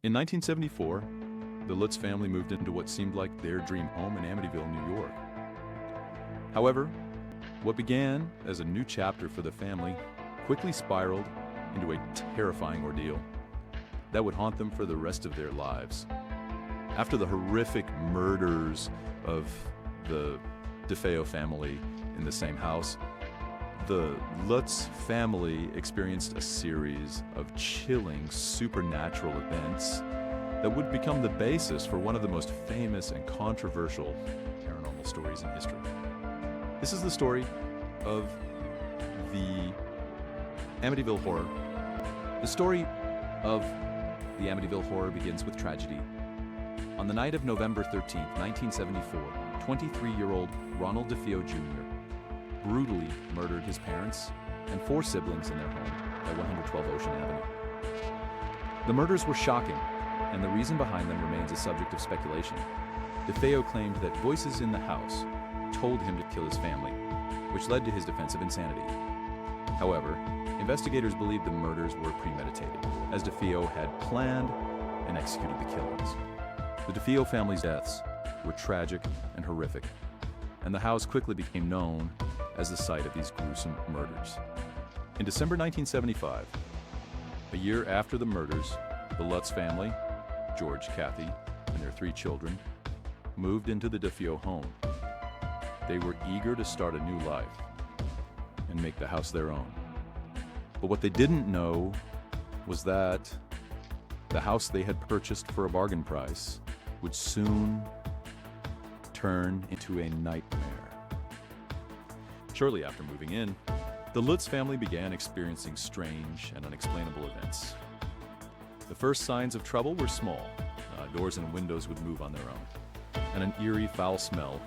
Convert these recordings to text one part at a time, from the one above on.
In 1974, the Lutz family moved into what seemed like their dream home in Amityville, New York. However, what began as a new chapter for the family quickly spiraled into a terrifying ordeal that would haunt them for the rest of their lives. After the horrific murders of the DeFeo family in the same house, the Lutz family experienced a series of chilling supernatural events that would become the basis for one of the most famous and controversial paranormal stories in history. This is the story of the Amityville Horror. The story of the Amityville Horror begins with tragedy. On the night of November 13th, 1974, 23-year-old Ronald DeFeo Jr. brutally murdered his parents and 4 siblings in their home at 112 Ocean Avenue. The murders were shocking, and the reason behind them remains a subject of speculation. DeFeo claimed that voices in the house told him to kill his family, which led to his defense of insanity. However, investigators believe the murders were premeditated, as DeFeo had planned and executed the killings. The DeFeo family's deaths were tragic and horrific, and the house quickly became known as the site of these gruesome murders. In December 1975, a year after the murders, the Lutz family, George, Kathy, and their 3 children, moved into the DeFeo home. They were eager to start a new life and make the house their own. But what they didn't know was that the house they had purchased for a bargain price would soon turn into a nightmare. Shortly after moving in, the Lutz family began experiencing strange and unexplainable events. The first signs of trouble were small. Doors and windows would move on their own, and an eerie, foul smell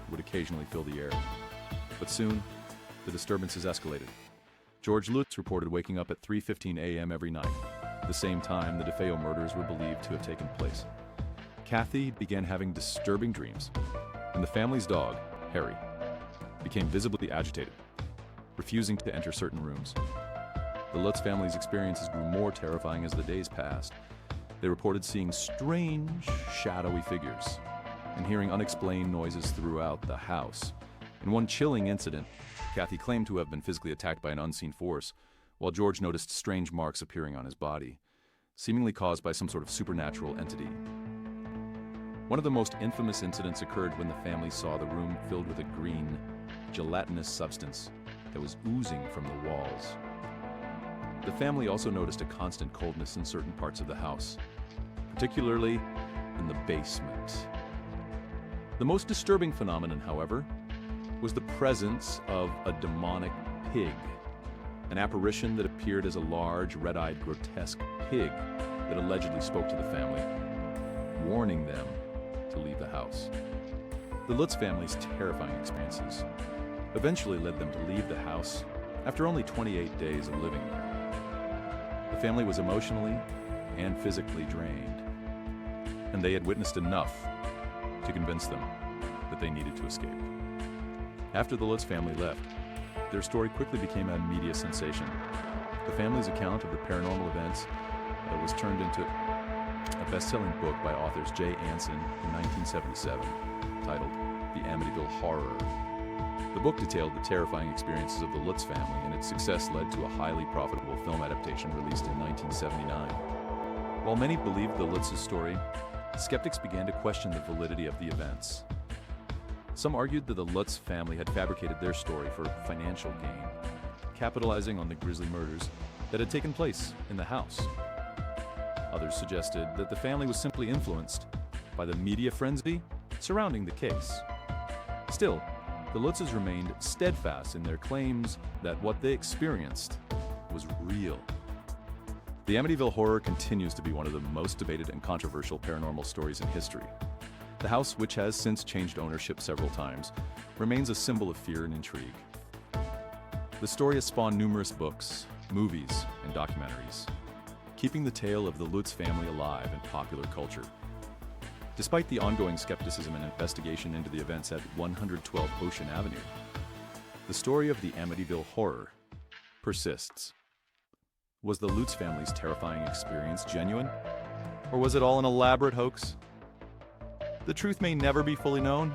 would occasionally fill the air. But soon, the disturbances escalated. George Lutz reported waking up at 3:15 a.m. every night, the same time the DeFeo murders were believed to have taken place. Kathy began having disturbing dreams, and the family's dog, Harry, became visibly agitated, refusing to enter certain rooms. The Lutz family's experiences grew more terrifying as the days passed. They reported seeing strange, shadowy figures and hearing unexplained noises throughout the house. In one chilling incident, Kathy claimed to have been physically attacked by an unseen force, while George noticed strange marks appearing on his body, seemingly caused by some sort of supernatural entity. One of the most infamous incidents occurred when the family saw the room filled with a green, gelatinous substance that was oozing from the walls. The family also noticed a constant coldness in certain parts of the house, particularly in the basement. The most disturbing phenomenon, however, was the presence of a demonic pig, an apparition that appeared as a large, red-eyed, grotesque pig that allegedly spoke to the family, warning them to leave the house. The Lutz family's terrifying experiences eventually led them to leave the house after only 28 days of living there. The family was emotionally and physically drained, and they had witnessed enough to convince them that they needed to escape. After the Lutz family left, their story quickly became a media sensation. The family's account of the paranormal events was turned into a best-selling book by authors Jay Anson in 1977, titled The Amityville Horror. The book detailed the terrifying experiences of the Lutz family, and its success led to a highly profitable film adaptation released in 1979. While many believed the Lutz's story, skeptics began to question the validity of the events. Some argued that the Lutz family had fabricated their story for financial gain, capitalizing on the grisly murders that had taken place in the house. Others suggested that the family was simply influenced by the media frenzy surrounding the case. Still, the Lutzes remained steadfast in their claims that what they experienced was real. The Amityville Horror continues to be one of the most debated and controversial paranormal stories in history. The house, which has since changed ownership several times, remains a symbol of fear and intrigue. The story has spawned numerous books, movies, and documentaries, keeping the tale of the Lutz family alive in popular culture. Despite the ongoing skepticism and investigation into the events at 112 Ocean Avenue, the story of the Amityville Horror persists. Was the Lutz family's terrifying experience genuine? Or was it all an elaborate hoax? The truth may never be fully known,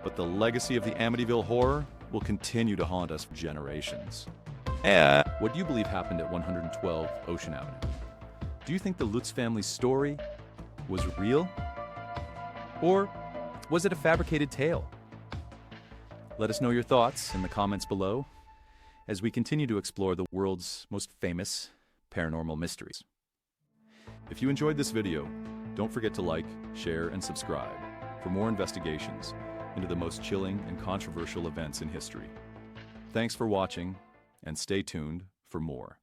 but the legacy of the Amityville horror will continue to haunt us for generations. What do you believe happened at 112 Ocean Avenue? Do you think the Lutz family's story was real? Or was it a fabricated tale? Let us know your thoughts in the comments below as we continue to explore the world's most famous paranormal mysteries. If you enjoyed this video, don't forget to like, share, and subscribe for more investigations into the most chilling and controversial events in history. Thanks for watching, and stay tuned for more.